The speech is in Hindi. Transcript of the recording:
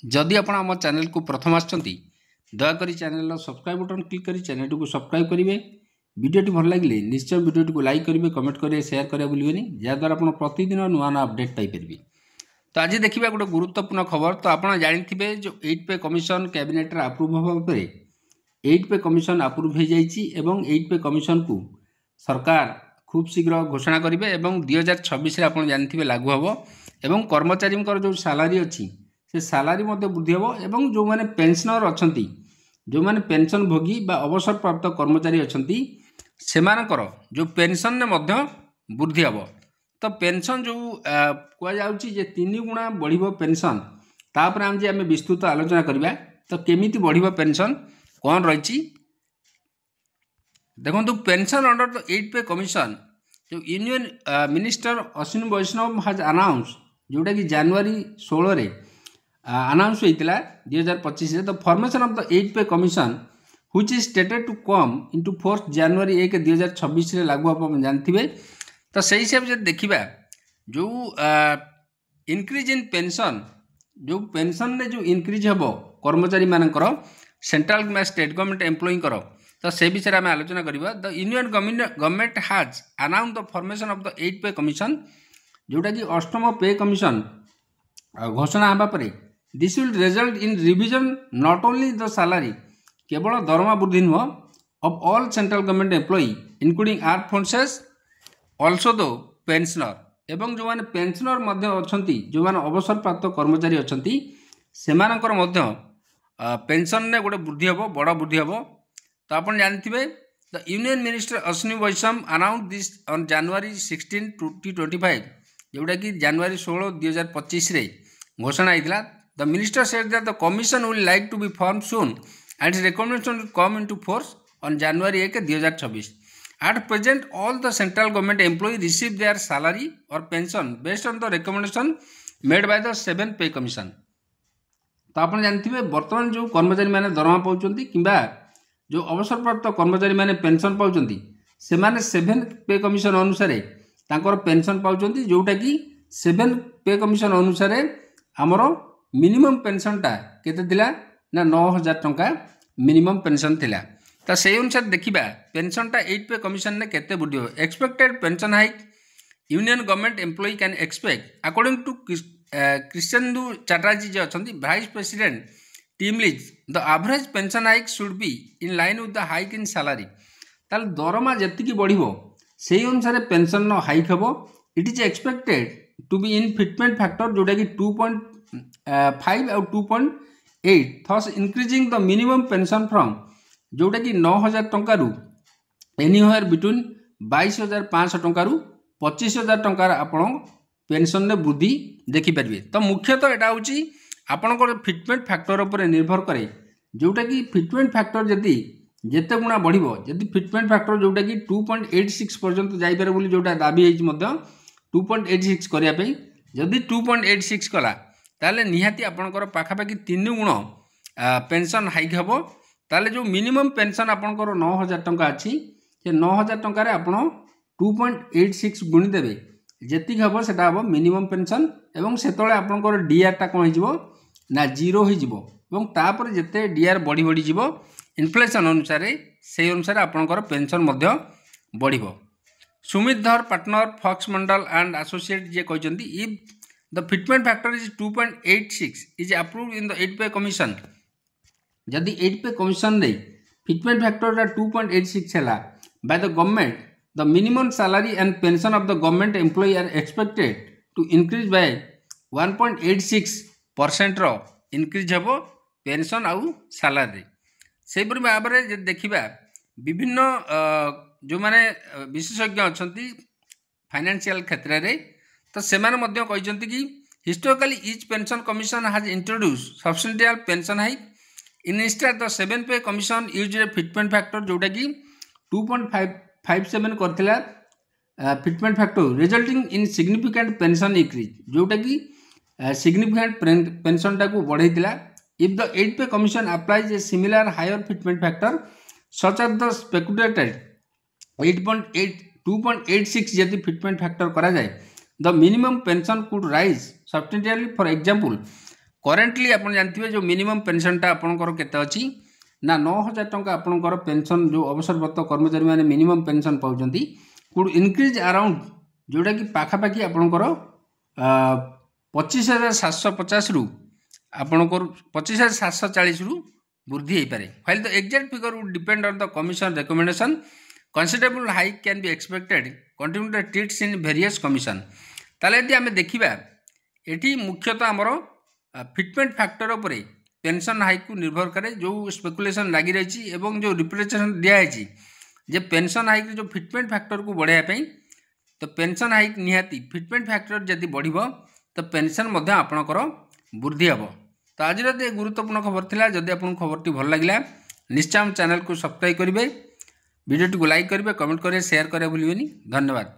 जदि आपण आम चैनल को प्रथम आछंती दयाकोरी चैनल सब्सक्राइब बटन क्लिक करी चैनल को सब्सक्राइब करेंगे। वीडियोटी भल लगे निश्चय वीडियोटी को लाइक करेंगे, कमेंट करेंगे, शेयर करेंगे भूलें जहाँद्वारा आप प्रतिदिन नुआ नुआ अपडेट पाइपर। तो आज देखिए गोटे गुरुत्वपूर्ण खबर। तो आप जाथे जो 8 पे कमिशन कैबिनेट आप्रुव होगा 8 पे कमिशन आप्रुव हो जाए। 8 पे कमिशन को सरकार खूब शीघ्र घोषणा करेंगे और 2026 आप जानते लागू हम और कर्मचारी जो सालारी अच्छी से सालारी वृद्धि हम और जो मैंने पेंशनर अच्छा जो मैंने पेंशन भोगी बा अवसर प्राप्त कर्मचारी अच्छा से जो पेंशन वृद्धि हम। तो पेंशन जो कहुचे 3 गुणा बढ़ पेंशन तापर आम विस्तृत आलोचना करवा। तो केमी बढ़ पेंशन कौन रही देखो pension under the 8 pay commission जो यूनियन मिनिस्टर अश्विनी वैष्णव हाज अनाउंस जोटा कि जनवरी 16 अनाउंस होता 2025। The formation of the 8 pay commission which is stated to come into force January 1 2026 लागू आप जानते। तो सही हिसाब से देखा जो इनक्रीज इन पेंशन जो पेंशन ने जो इनक्रीज हम कर्मचारी मानकर सेंट्रल स्टेट गवर्नमेंट एम्प्लॉई तो से विषय में आलोचना करवा। द यूनियन गवर्नमेंट हाज announce the formation of the 8 pay commission जोटा कि 8म पे कमिशन घोषणा होगा पर this will result in revision not only the salary केवल दरमा वृद्धि नुह of all central government employee including arm forces also दो पेंशनर एवं जो मैंने पेंशनर अच्छा जो मैंने अवसर प्राप्त कर्मचारी अच्छा से पेंशन ने गोटे वृद्धि हम बड़ वृद्धि हम। तो आप जानते the union minister Ashwini Vaishnaw announce this on January 16 2025 जोटा कि जनवरी 16 2025 घोषणा होता। The minister said that the commission will like to be form soon and its recommendation will come into force on January 1 2026। At present, all the central government employees receive their salary or pension based on the recommendation made by the 7 pay commission. तो आप जानते बर्तमान जो कर्मचारी मैंने दरमा पाँच कि जो अवसर प्राप्त कर्मचारी मैंने पेंशन पाँच से 7 पे कमिशन अनुसार तांकर पेंशन पाँच जोटा कि 7 पे कमिशन अनुसार आमर मिनिमम पेंशनटा केते ना 9,000 टंका मिनिमम पेंशन थिला। तो से अनुसार देखा पेंशनटा 8 पे कमिशन ने केते वृद्धि हो। Expected pension hike union government employee can expect according to Krishnendu Chatterjee जो अच्छा vice president TeamLease the average pension hike should be in line with the hike in salary. ताल दरमा जी बढ़ो से अनुसार पेंशन हाइक हम। It is expected to be in fitment factor जोटा कि 2.5 और 2.8 thus increasing the minimum pension from जोटा कि 9,000 टंकारु एनीवेयर बिटवीन 22,500 टंकारु 25,000 टंकार आपण पेंशन ने वृद्धि देखिपारे। तो मुख्यतः यहाँ हूँ आपणकर फिटमेंट फैक्टर उपर निर्भर करे जोटा कि फिटमेंट फैक्टर जदि जेते गुणा बढ़िबो जदि फिटमेंट फैक्टर जोटा कि 2.86 पर्यंत जाइपारे बोली जोटा दाबी होइछि मध्य 2.86 करिया पे जदि 2.86 कला ताले निहाती आपणकर पाखापाखि 3 गुण पेंशन हाइक हबो। ताले जो मिनिमम पेंशन आपणकर 9,000 टंका अच्छी से 9,000 टंकार आप 2.86 गुणी देवे जी हम से हम मिनिमम पेंशन एवं से आपंकर डीआरटा कौन हो ना 0 होपर जिते डीआर बढ़ी बढ़ी जीव इनफ्लेशन अनुसार से अनुसार आपंकर पेंशन बढ़। Sumit Dhar partner Fox Mandal and associate जे कहते if the fitment factor is 2.86 is approved in the 8 pay commission जदि 8 पे कमिशन दे फिटमेंट फैक्टर 2.86 है by the government the minimum salary and pension of the government employee are expected to increase by 1.86% रो इंक्रीज हम पेंशन आउ सैलरी। से भाव में देखा विभिन्न जो माने विशेषज्ञ अच्छा फाइनेंशियल क्षेत्र में तो से कहते कि historically each pension commission has introduce substantial pension hike in instead the 7 pay commission use a fitment factor जोटा कि 2.57 करथिला fitment factor resulting in significant pension increase जोटा कि सिग्निफिकेंट पेंशन टाको बढ़ाइला। If the 8 pay commission applies a similar higher fitment factor such as the speculated 2.86 यदि फिटमेंट फैक्टर करा जाए the minimum pension could rise substantially. For example currently आप जानते जो मिनिमम पेनसनटा आपंकर केते अच्छी ना 9,000 टंका आपंकर पेनसन जो अवसरप्राप्त कर्मचारी मैंने मिनिमम पेनसन पाँच कुड इनक्रीज अराउंड जोटा कि पाखापाखि आपंकर 25,750 रु आपंकर 25,740 रु वृद्धि हो पारे file the exact figure would depend on the commission recommendation considerable hike can be expected continue the treats in various commission ताले यदि आम देखा ये मुख्यतः आमर फिटमेंट फैक्टर उपर पेंशन हाइक को निर्भर करे जो स्पेकुलेशन लगी रही है जो रिप्रेजेंटेशन दिखाई जे पेंशन हाइक जो फिटमेंट फैक्टर को बढ़ाई तो पेंशन हाइक निहाती फिटमेंट फैक्टर जदि बढ़ तो पेंशन आपणकर वृद्धि हम तो आज गुरुत्वपूर्ण खबर थिला जदि आपको खबर भल लगे निश्चय हम चैनल को सब्सक्राइब करेंगे वीडियो को लाइक करेंगे कमेंट करेंगे शेयर करेंगे भूलें धन्यवाद।